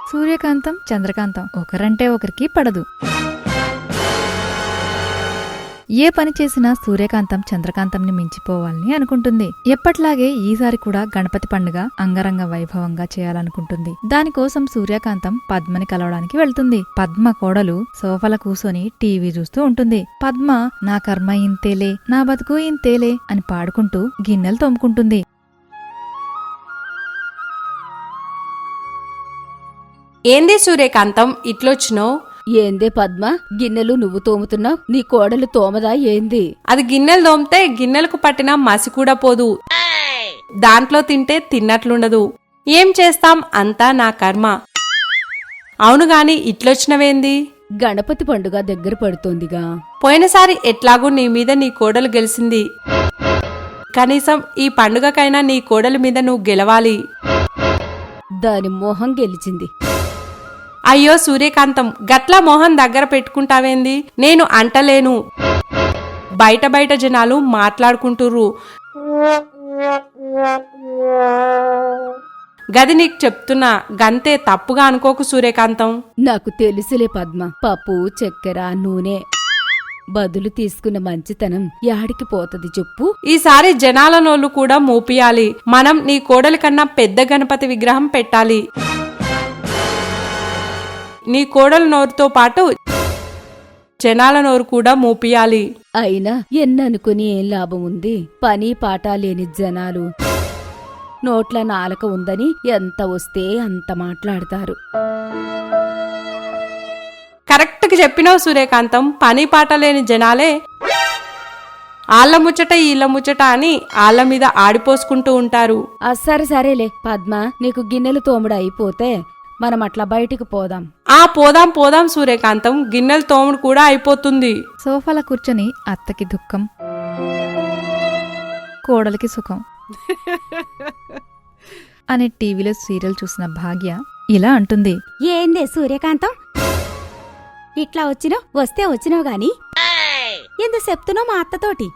సూర్యకాంతం చంద్రకాంతం ఒకరంటే ఒకరికి పడదు. ఏ పని చేసినా సూర్యకాంతం చంద్రకాంతంని మించిపోవాలని అనుకుంటుంది. ఎప్పట్లాగే ఈసారి కూడా గణపతి పండుగ అంగరంగ వైభవంగా చేయాలనుకుంటుంది. దానికోసం సూర్యకాంతం పద్మని కలవడానికి వెళ్తుంది. పద్మ కోడలు సోఫాల కూసోని టీవీ చూస్తూ ఉంటుంది. పద్మ నా కర్మ ఇంతేలే, నా బతుకు ఇంతేలే అని పాడుకుంటూ గిన్నెలు తోముకుంటుంది. ఏంది సూర్యకాంతం ఇట్లొచ్చినావు? ఏందే పద్మ, గిన్నెలు నువ్వు తోముతున్నావు, నీ కోడలు తోమదా ఏంది? అది గిన్నెలు తోమితే గిన్నెలకు పట్టిన మసి కూడా పోదు, దాంట్లో తింటే తిన్నట్లుండదు. ఏం చేస్తాం, అంతా నా కర్మ. అవునుగాని ఇట్లొచ్చినవేంది? గణపతి పండుగ దగ్గర పడుతోందిగా. పోయినసారి ఎట్లాగూ నీ మీద నీ కోడలు గెలిచింది. కనీసం ఈ పండుగకైనా నీ కోడలి మీద నువ్వు గెలవాలి. దాని మోహం గెలిచింది. అయ్యో సూర్యకాంతం, గట్లా మోహన్ దగ్గర పెట్టుకుంటావేంది? నేను అంటలేను, బయట బయట జనాలు మాట్లాడుకుంటుర్రు. గది నీకు చెప్తున్నా, గంతే, తప్పుగా అనుకోకు సూర్యకాంతం. నాకు తెలుసులే పద్మ, పప్పు చక్కెర నూనె బదులు తీసుకున్న మంచితనం యాడికి పోతది చెప్పు? ఈసారి జనాల నోళ్లు కూడా మూపియాలి. మనం నీ కోడలి కన్నా పెద్ద గణపతి విగ్రహం పెట్టాలి. నీ కోడల నోరుతో పాటు జనాల నోరు కూడా మూపియాలి. అయినా ఎన్ననుకుని ఏం లాభం ఉంది? పని పాట లేని జనాలు నోట్ల నాలక ఉందని ఎంత వస్తే అంత మాట్లాడతారు. కరెక్ట్గా చెప్పినావు సూర్యకాంతం. పని పాట లేని జనాలే ఆళ్ల ముచ్చట ఈళ్ల ముచ్చట అని ఆళ్ల మీద ఆడిపోసుకుంటూ ఉంటారు. సరే సరేలే పద్మ, నీకు గిన్నెలు తోముడు అయిపోతే మనం అట్లా బయటికి పోదాం. పోదాం పోదాం సూర్యకాంతం, గిన్నెలు తోముడు కూడా అయిపోతుంది. సోఫాల కూర్చొని అత్తకి దుఃఖం, కోడలికి సుఖం అనే టీవీలో సీరియల్ చూసిన భాగ్య ఇలా అంటుంది. ఏందే సూర్యకాంతం, ఇట్లా వచ్చినావు? వస్తే వచ్చినావు గాని ఎందుకు చెప్తున్నావు మా అత్తతోటి?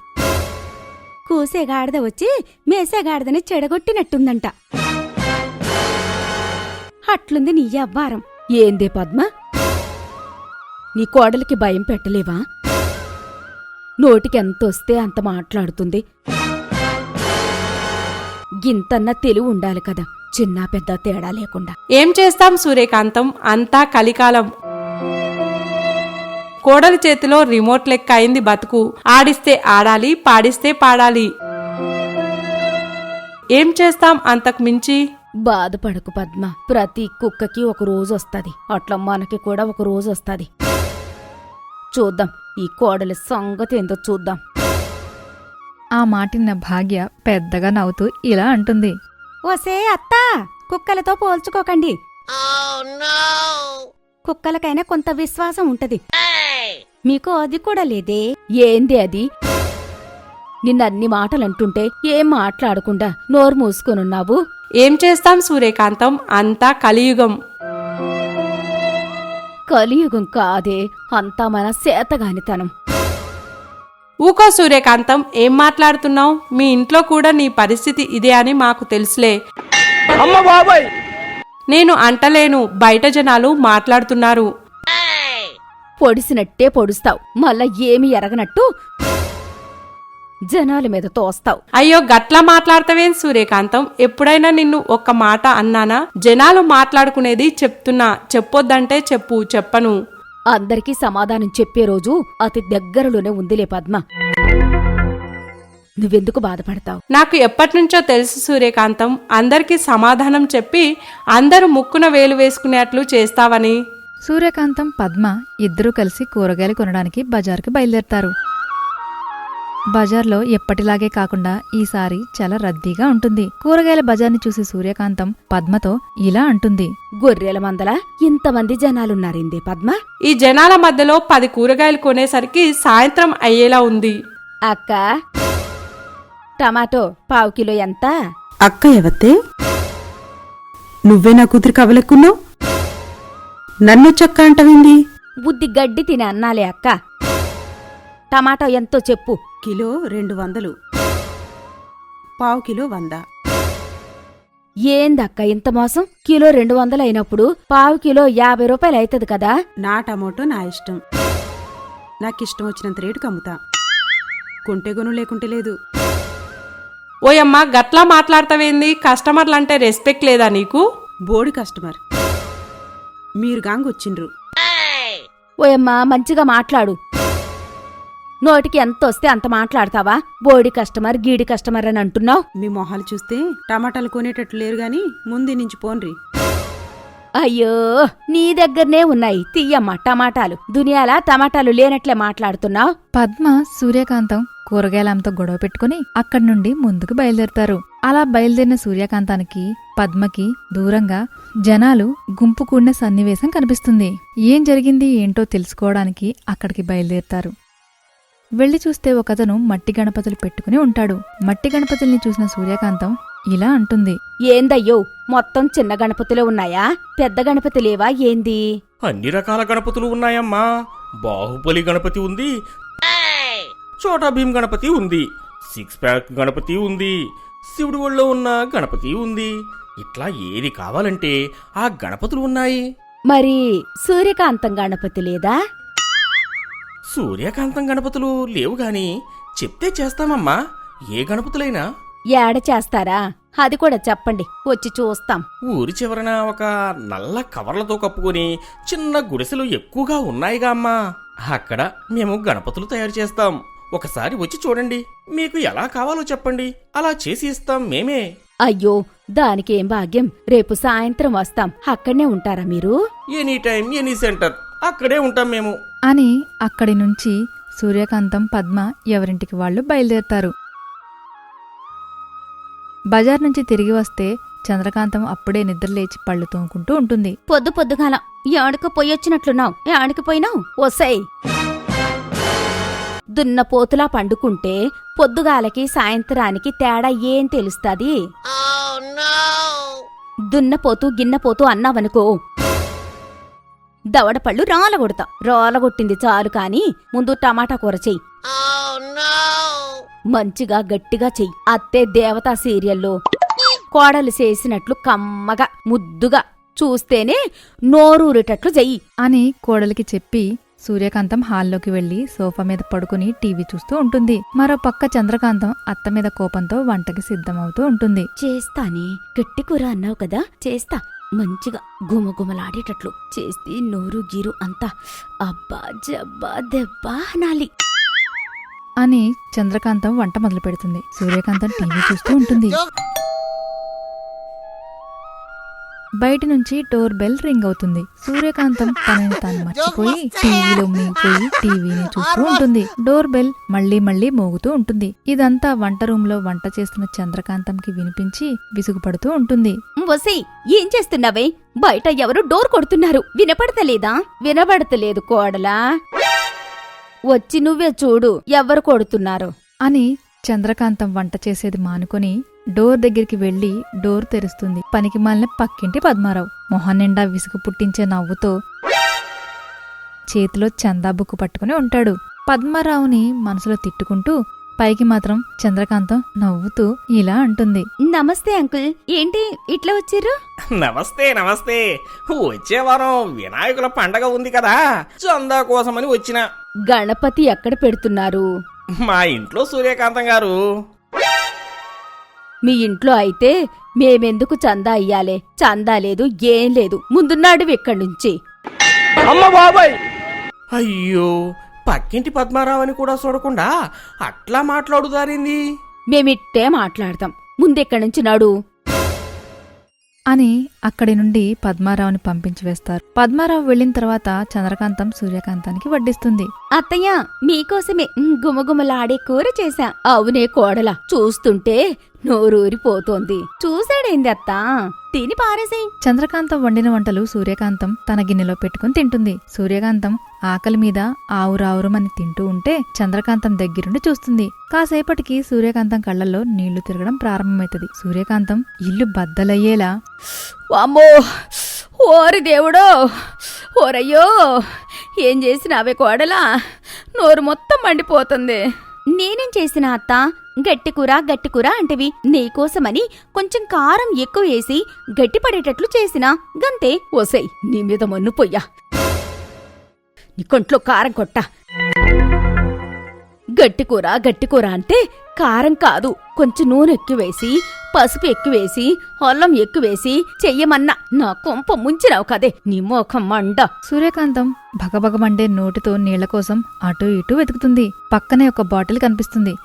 కూసే గాడిద వచ్చి మేసే గాడిదని చెడగొట్టినట్టుందంట. అట్లుంది నీ అవ్వారం. ఏందే పద్మ, నీ కోడలికి భయం పెట్టలేవా? నోటికెంతొస్తే అంత మాట్లాడుతుంది. గింతన్న తెలివి ఉండాలి కదా, చిన్న పెద్ద తేడా లేకుండా. ఏం చేస్తాం సూర్యకాంతం, అంతా కలికాలం. కోడలి చేతిలో రిమోట్ లెక్క అయింది బతుకు. ఆడిస్తే ఆడాలి, పాడిస్తే పాడాలి. ఏం చేస్తాం అంతకు మించి? బాధపడకు పద్మ, ప్రతి కుక్కకి ఒక రోజు వస్తది, అట్లా మనకి కూడా ఒక రోజు వస్తది. చూద్దాం, ఈ కోడలి సంగతి ఏందో చూద్దాం. ఆ మాటిన్న భాగ్య పెద్దగా నవ్వుతూ ఇలా అంటుంది. ఓసే అత్తా, కుక్కలతో పోల్చుకోకండి. కుక్కలకైనా కొంత విశ్వాసం ఉంటది, మీకు అది కూడా లేదే. ఏంది అది? నిన్నన్ని మాటలంటుంటే ఏం మాట్లాడకుండా నోరు మూసుకొనున్నావు? ఏం చేస్తాం సూర్యకాంతం, అంతా కలియుగం. కలియుగం కాదే, అంతా మన సేతగానితనం. ఊకో సూర్యకాంతం, ఏం మాట్లాడుతున్నావు? మీ ఇంట్లో కూడా నీ పరిస్థితి ఇదే అని మాకు తెలుసులే. నేను అంటలేను, బయట జనాలు మాట్లాడుతున్నారు. పొడిసినట్టే పొడుస్తావు, మళ్ళా ఏమి ఎరగనట్టు జనాల మీద తోస్తావు. అయ్యో గట్లా మాట్లాడతావేం సూర్యకాంతం? ఎప్పుడైనా నిన్ను ఒక్క మాట అన్నానా? జనాలు మాట్లాడుకునేది చెప్తున్నా, చెప్పొద్దంటే చెప్పు, చెప్పను. అందరికీ సమాధానం చెప్పే రోజు అతి దగ్గరలోనే ఉందిలే పద్మ, నువ్వెందుకు బాధపడతావు? నాకు ఎప్పటినుంచో తెలుసు సూర్యకాంతం, అందరికీ సమాధానం చెప్పి అందరూ ముక్కున వేలు వేసుకునేట్లు చేస్తావని. సూర్యకాంతం పద్మ ఇద్దరూ కలిసి కూరగాయలు కొనడానికి బజార్కి బయలుదేరతారు. బజార్లో ఎప్పటిలాగే కాకుండా ఈసారి చాలా రద్దీగా ఉంటుంది. కూరగాయల బజార్ని చూసి సూర్యకాంతం పద్మతో ఇలా అంటుంది. గొర్రెల మందల ఇంతమంది జనాలున్నారిందే పద్మ? ఈ జనాల మధ్యలో 10 కూరగాయలు కొనేసరికి సాయంత్రం అయ్యేలా ఉంది. అక్క, టమాటో పావు కిలో ఎంత? అక్క ఎవతే? నువ్వే నా కూతురు కవలెక్కున్నావు, నన్ను చక్క అంటవింది? బుద్ధి గడ్డి తిని అన్నాలే అక్క. టమాటో ఎంతో చెప్పు. కిలో 200, పావు కిలో 100. ఏందక్క ఇంత మోసం? కిలో 200 అయినప్పుడు పావు కిలో 50 రూపాయలు అవుతుంది కదా. నా టమోటో నా ఇష్టం. నాకిష్టం వచ్చినంత రేటుకి అమ్ముతా. కొంటే కొను లేకుంటే లేదు. ఓయమ్మా గట్లా మాట్లాడతావేంది? కస్టమర్లంటే రెస్పెక్ట్ లేదా నీకు? బోడి కస్టమర్ మీరు గాంగొచ్చిండ్రు. ఓయమ్మా మంచిగా మాట్లాడు. నోటికి ఎంత వస్తే అంత మాట్లాడతావా? బోడి కస్టమర్ గీడి కస్టమర్ అని అంటున్నావు. మీ మొహాలు చూస్తే టమాటాలు కొనేటట్లు లేరు గాని ముందు నుంచి పోన్రి. అయ్యో నీ దగ్గరనే ఉన్నాయి తీయమ్మ టమాటాలు. దునియాలా టమాటాలు లేనట్లే మాట్లాడుతున్నావు. పద్మ సూర్యకాంతం కూరగాయలంతో గొడవ పెట్టుకుని అక్కడి నుండి ముందుకు బయలుదేరుతారు. అలా బయలుదేరిన సూర్యకాంతానికి పద్మకి దూరంగా జనాలు గుంపు కూడిన సన్నివేశం కనిపిస్తుంది. ఏం జరిగింది ఏంటో తెలుసుకోవడానికి అక్కడికి బయలుదేరుతారు. వెళ్లి చూస్తే ఒకతను మట్టి గణపతులు పెట్టుకుని ఉంటాడు. మట్టి గణపతుల్ని చూసిన సూర్యకాంతం ఇలా అంటుంది. ఏందయ్యో మొత్తం చిన్న గణపతులే ఉన్నాయా? పెద్ద గణపతి లేవా ఏంది? అన్ని రకాల గణపతులు ఉన్నాయమ్మా. బాహుబలి గణపతి ఉంది, చోటా భీమ్ గణపతి ఉంది, 6 ప్యాక్ గణపతి ఉంది, శివుడి ఒళ్ళో ఉన్న గణపతి ఉంది. ఇట్లా ఏది కావాలంటే ఆ గణపతులు ఉన్నాయి. మరి సూర్యకాంతం గణపతి లేదా? సూర్యకాంతం గణపతులు లేవు గాని చెప్తే చేస్తామమ్మా. ఏ గణపతులైనా. ఏడ చేస్తారా? అది కూడా చెప్పండి, వచ్చి చూస్తాం. ఊరి చివరన ఒక నల్ల కవర్లతో కప్పుకొని చిన్న గుడిసెలు ఎక్కువగా ఉన్నాయిగా అమ్మా. అక్కడ మేము గణపతులు తయారు చేస్తాం. ఒకసారి వచ్చి చూడండి. మీకు ఎలా కావాలో చెప్పండి, అలా చేసి ఇస్తాం మేమే. అయ్యో దానికేం భాగ్యం. రేపు సాయంత్రం వస్తాం. అక్కడనే ఉంటారా మీరు? ఎనీ టైం ఎనీ సెంటర్ అక్కడే ఉంటాం మేము అని అక్కడి నుంచి సూర్యకాంతం పద్మ ఎవరింటికి వాళ్ళు బయలుదేరుతారు. బజార్ నుంచి తిరిగి వస్తే చంద్రకాంతం అప్పుడే నిద్రలేచి పళ్ళు తోముకుంటూ ఉంటుంది. పొద్దుగాల ఏడుకు పోయొచ్చినట్లున్నావు. ఏడుకు పోయినావు? ఒసై దున్నపోతులా పండుకుంటే పొద్దుగాలకి సాయంత్రానికి తేడా ఏం తెలుస్తాది? దున్నపోతూ గిన్నపోతూ అన్నావనుకో దవడపళ్ళు రాలగొట్టింది చాలు కాని ముందు టమాటా కూర చెయ్యి. మంచిగా గట్టిగా చెయ్యి. అత్తే దేవతా సీరియల్లో కోడలు చేసినట్లు కమ్మగా ముద్దుగా చూస్తేనే నోరూరేటట్లు చెయ్యి అని కోడలికి చెప్పి సూర్యకాంతం హాల్లోకి వెళ్లి సోఫా మీద పడుకుని టీవీ చూస్తూ ఉంటుంది. మరో పక్క చంద్రకాంతం అత్త మీద కోపంతో వంటకి సిద్ధమవుతూ ఉంటుంది. చేస్తానే, గట్టి కూర అన్నావు కదా, చేస్తా. మంచిగా గుమగుమలాడేటట్లు చేస్తే నోరు గీరు అంతా అబ్బా జబ్బా దెబ్బా అనాలి అని చంద్రకాంతం వంట మొదలు పెడుతుంది. సూర్యకాంతం టీవీ చూస్తూ ఉంటుంది. బయటి నుంచి డోర్ బెల్ రింగ్ అవుతుంది. సూర్యకాంతం తనని తాను మర్చిపోయి టీవీలో మునిగిపోయి టీవీని చూస్తూ ఉంటుంది. డోర్ బెల్ మళ్లీ మళ్లీ మోగుతూ ఉంటుంది. ఇదంతా వంట రూమ్ లో వంట చేస్తున్న చంద్రకాంతంకి వినిపించి విసుగుపడుతూ ఉంటుంది. వసే ఏం చేస్తున్నావే? బయట ఎవరు డోర్ కొడుతున్నారు, వినపడతలేదా? వినపడతలేదు కోడలా, వచ్చి నువ్వే చూడు ఎవరు కొడుతున్నారు అని చంద్రకాంతం వంట చేసేది మానుకొని డోర్ దగ్గరికి వెళ్లి డోర్ తెరుస్తుంది. పనికి మాలిన పక్కింటి పద్మారావు మొహం నిండా విసుగు పుట్టించే నవ్వుతో చేతిలో చందా బుక్కు పట్టుకుని ఉంటాడు. పద్మారావుని మనసులో తిట్టుకుంటూ పైకి మాత్రం చంద్రకాంతం నవ్వుతూ ఇలా అంటుంది. నమస్తే అంకుల్, ఏంటి ఇట్లా వచ్చిర్రు? నమస్తే నమస్తే. వచ్చే వారం వినాయకుల పండగ ఉంది కదా, చందా కోసమని వచ్చిన. గణపతి ఎక్కడ పెడుతున్నారు? మా ఇంట్లో సూర్యకాంతం గారు. మీ ఇంట్లో అయితే మేమెందుకు చందా ఇయ్యాలే? చందా లేదు ఏం లేదు, ముందున్నాడు ఇక్కడి నుంచి. అయ్యో, పక్కింటి పద్మారావు అని కూడా చూడకుండా అట్లా మాట్లాడుతారింది. మేమిట్టే మాట్లాడతాం, ముందెక్కడి నుంచి నడు అని అక్కడి నుండి పద్మారావుని పంపించి వేస్తారు. పద్మారావు వెళ్లిన తర్వాత చంద్రకాంతం సూర్యకాంతానికి వడ్డిస్తుంది. అత్తయ్య మీకోసమే గుమగుమలాడే కూర చేశా. అవునే కోడలా, చూస్తుంటే నోరూరిపోతోంది. చూసాడేంది అత్తా, తిని పారేసేయ్. చంద్రకాంతం వండిన వంటలు సూర్యకాంతం తన గిన్నెలో పెట్టుకుని తింటుంది. సూర్యకాంతం ఆకలి మీద ఆవురావురమని తింటూ ఉంటే చంద్రకాంతం దగ్గరుండి చూస్తుంది. కాసేపటికి సూర్యకాంతం కళ్లల్లో నీళ్లు తిరగడం ప్రారంభమవుతుంది. సూర్యకాంతం ఇల్లు బద్దలయ్యేలా వామ్మో, ఓరి దేవుడో, ఓరయ్యో, ఏం చేసినావే కోడలా? నోరు మొత్తం మండిపోతుంది. నేనేం చేసిన అత్తా? గట్టి కూర అంటివి. నీకోసమని కొంచెం కారం ఎక్కువ వేసి గట్టిపడేటట్లు చేసినా గంతే. ఓసై, నీ మీద మన్ను పొయ్యా, నీ కొంట్లో కారం కొట్ట. గట్టి కూర అంటే కారం కాదు, కొంచెం నూనె ఎక్కువేసి, పసుపు ఎక్కువేసి, అల్లం ఎక్కువేసి చెయ్యమన్నా. నా కొంప ముంచినావు కదే, నీ మోఖం మండ. సూర్యకాంతం భగభగమండే నోటితో నీళ్ల కోసం అటూ ఇటూ వెతుకుతుంది. పక్కనే ఒక బాటిల్ కనిపిస్తుంది.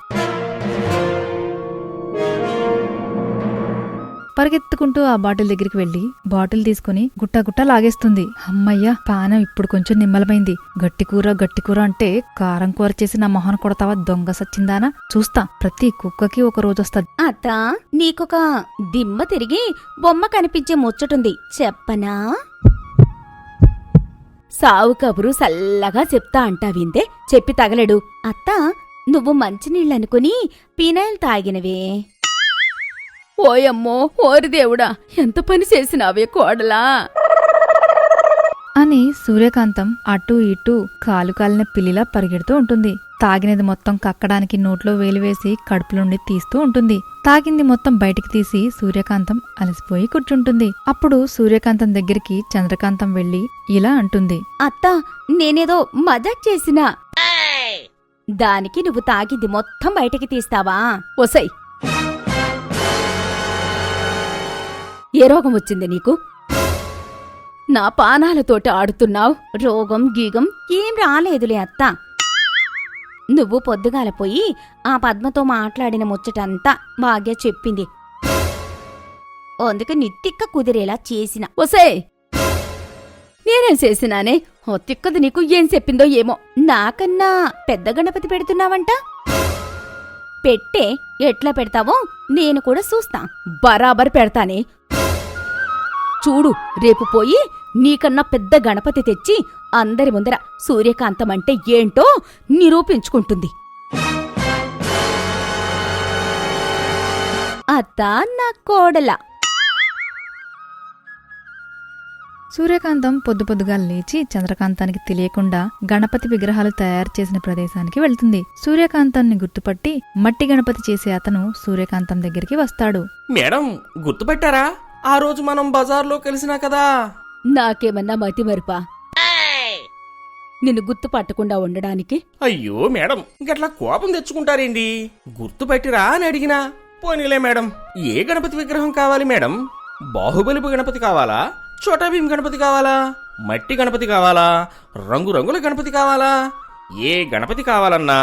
పరిగెత్తుకుంటూ ఆ బాటిల్ దగ్గరికి వెళ్లి బాటిల్ తీసుకుని గుట్టగుట్ట లాగేస్తుంది. అమ్మయ్య, పానం ఇప్పుడు కొంచెం నిమ్మలమైంది. గట్టి కూర అంటే కారం కూర చేసి నా మొహన కొడతావా దొంగ సచ్చిందానా? చూస్తా, ప్రతి కుక్కకి ఒక రోజు వస్తుంది. అత్త, నీకొక దిమ్మ తిరిగి బొమ్మ కనిపించే ముచ్చటుంది, చెప్పనా? సావు కబురు సల్లగా చెప్తా అంటావిందే, చెప్పి తగలడు. అత్త, నువ్వు మంచినీళ్ళనుకుని పీనాయిల్ తాగినవే. ఓయమ్మో, ఓరి దేవుడా, ఎంత పని చేసినావే కోడలా అని సూర్యకాంతం అటూ ఇటూ కాలు కాలిన పిల్లిలా పరిగెడుతూ ఉంటుంది. తాగినది మొత్తం కక్కడానికి నోట్లో వేలివేసి కడుపులోండి తీస్తూ ఉంటుంది. తాగింది మొత్తం బయటికి తీసి సూర్యకాంతం అలసిపోయి కూర్చుంటుంది. అప్పుడు సూర్యకాంతం దగ్గరికి చంద్రకాంతం వెళ్లి ఇలా అంటుంది. అత్త, నేనేదో మజాక్ చేసినా. దానికి నువ్వు తాగింది మొత్తం బయటికి తీస్తావా? ఓసై, ఏ రోగం వచ్చింది నీకు? నా పానాలతోటి ఆడుతున్నావు. రోగం గీగం ఏం రాలేదులే అత్త. నువ్వు పొద్దుగాల పోయి ఆ పద్మతో మాట్లాడిన ముచ్చటంతా భాగ్య చెప్పింది. అందుకు నిత్తిక్క కుదిరేలా చేసిన. ఓసే, నేనేం చేసినానే? ఓ తిక్కది నీకు ఏం చెప్పిందో ఏమో. నాకన్నా పెద్ద గణపతి పెడుతున్నావంట. పెట్టే, ఎట్లా పెడతావో నేను కూడా చూస్తా. బరాబర్ పెడతానే. చూడు, రేపు పోయి నీకన్నా పెద్ద గణపతి తెచ్చి అందరి ముందర సూర్యకాంతమంటే ఏంటో నిరూపించుకుంటుంది. అత్త, నా కోడల. సూర్యకాంతం పొద్దుగా లేచి చంద్రకాంతానికి తెలియకుండా గణపతి విగ్రహాలు తయారు చేసిన ప్రదేశానికి వెళ్తుంది. సూర్యకాంతాన్ని గుర్తుపట్టి మట్టి గణపతి చేసే అతను సూర్యకాంతం దగ్గరికి వస్తాడు. మేడం, గుర్తుపెట్టారా? ఆ రోజు మనం బజార్లో కలిసినా కదా. నాకేమన్నా మతి మరిపా నిన్ను గుర్తు పట్టకుండా ఉండడానికి? అయ్యో మేడం, గట్లా కోపం తెచ్చుకుంటారేంటి? గుర్తుపెట్టిరా అని అడిగినా. పోనీలే మేడం, ఏ గణపతి విగ్రహం కావాలి మేడం? బాహుబలి గణపతి కావాలా? చోటా భీమ్ గణపతి కావాలా? మట్టి గణపతి కావాలా? రంగురంగుల గణపతి కావాలా? ఏ గణపతి కావాలన్నా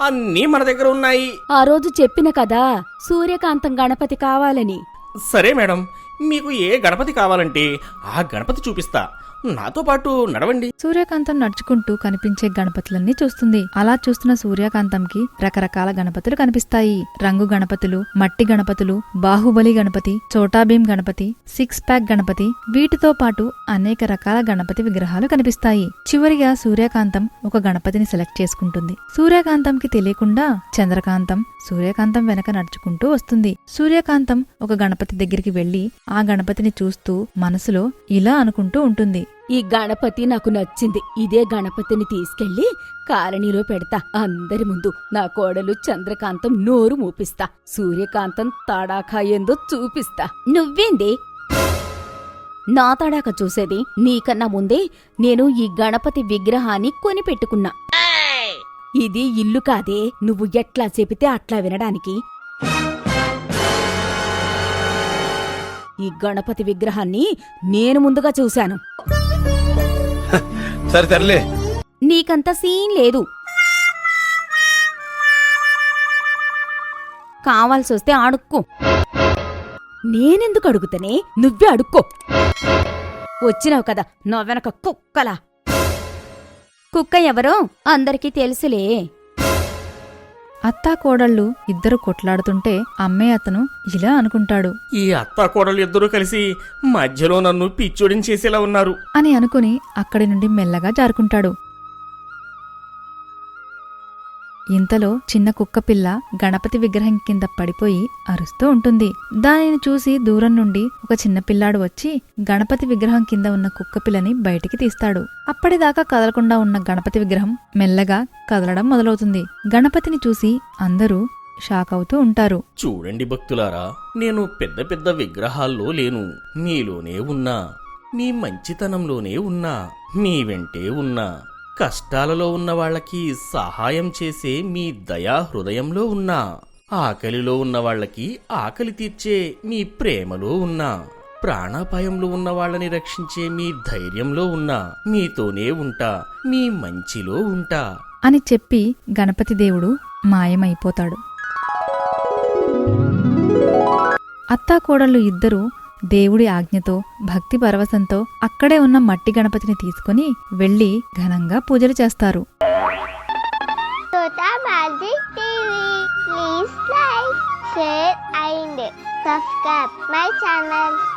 అన్నీ మన దగ్గర ఉన్నాయి. ఆ రోజు చెప్పిన కదా సూర్యకాంతం గణపతి కావాలని. సరే మేడం, మీకు ఏ గణపతి కావాలంటే ఆ గణపతి చూపిస్తా. నాతో పాటు నడవండి. సూర్యకాంతం నడుచుకుంటూ కనిపించే గణపతులన్నీ చూస్తుంది. అలా చూస్తున్న సూర్యకాంతంకి రకరకాల గణపతులు కనిపిస్తాయి. రంగు గణపతులు, మట్టి గణపతులు, బాహుబలి గణపతి, చోటాభీం గణపతి, 6 ప్యాక్ గణపతి, వీటితో పాటు అనేక రకాల గణపతి విగ్రహాలు కనిపిస్తాయి. చివరిగా సూర్యకాంతం ఒక గణపతిని సెలెక్ట్ చేసుకుంటుంది. సూర్యకాంతంకి తెలియకుండా చంద్రకాంతం సూర్యకాంతం వెనక నడుచుకుంటూ వస్తుంది. సూర్యకాంతం ఒక గణపతి దగ్గరికి వెళ్లి ఆ గణపతిని చూస్తూ మనసులో ఇలా అనుకుంటూ ఉంటుంది. ఈ గణపతి నాకు నచ్చింది. ఇదే గణపతిని తీసుకెళ్లి కాలనీలో పెడతా. అందరి ముందు నా కోడలు చంద్రకాంతం నోరు మూపిస్తా. సూర్యకాంతం తడాఖా ఏందో చూపిస్తా. నువ్వేంది నా తడాక చూసేది? నీకన్నా ముందే నేను ఈ గణపతి విగ్రహాన్ని కొనిపెట్టుకున్నా. ఇది ఇల్లు కాదే, నువ్వు ఎట్లా చెబితే అట్లా వినడానికి. ఈ గణపతి విగ్రహాన్ని నేను ముందుగా చూశాను. సరే తరలే, నీకంత సీన్ లేదు. కావాల్సొస్తే అడుక్కో. నేనెందుకు అడుగుతానే? నువ్వే అడుక్కో. వచ్చినావు కదా నా వెనక కుక్కలా. కుక్క ఎవరో అందరికీ తెలుసులే. అత్తా కోడళ్ళు ఇద్దరు కొట్లాడుతుంటే అమ్మే అతను ఇలా అనుకుంటాడు. ఈ అత్తా కోడలు ఇద్దరూ కలిసి మధ్యలో నన్ను పిచ్చోడిని చేసేలా ఉన్నారు అని అనుకుని అక్కడి నుండి మెల్లగా జారుకుంటాడు. ఇంతలో చిన్న కుక్కపిల్ల గణపతి విగ్రహం కింద పడిపోయి అరుస్తూ ఉంటుంది. దానిని చూసి దూరం నుండి ఒక చిన్న పిల్లాడు వచ్చి గణపతి విగ్రహం కింద ఉన్న కుక్కపిల్లని బయటికి తీస్తాడు. అప్పటిదాకా కదలకుండా ఉన్న గణపతి విగ్రహం మెల్లగా కదలడం మొదలవుతుంది. గణపతిని చూసి అందరూ షాక్ అవుతూ ఉంటారు. చూడండి భక్తులారా, నేను పెద్ద పెద్ద విగ్రహాల్లో లేను, మీలోనే ఉన్నా, మీ మంచితనంలోనే ఉన్నా, మీ వెంటే ఉన్నా, కష్టాలలో ఉన్న వాళ్ళకి సహాయం చేసే మీ దయా హృదయంలో ఉన్నా, ఆకలిలో ఉన్న వాళ్ళకి ఆకలి తీర్చే మీ ప్రేమలో ఉన్నా, ప్రాణాపాయంలో ఉన్న వాళ్ళని రక్షించే మీ ధైర్యంలో ఉన్నా, మీతోనే ఉంటా, మీ మంచిలో ఉంటా అని చెప్పి గణపతి దేవుడు మాయమైపోతాడు. అత్తాకోడళ్ళు ఇద్దరూ దేవుడి ఆజ్ఞతో భక్తి పరవశంతో అక్కడే ఉన్న మట్టి గణపతిని తీసుకుని వెళ్లి ఘనంగా పూజలు చేస్తారు. Tota Magic TV. Please like, share and subscribe my channel.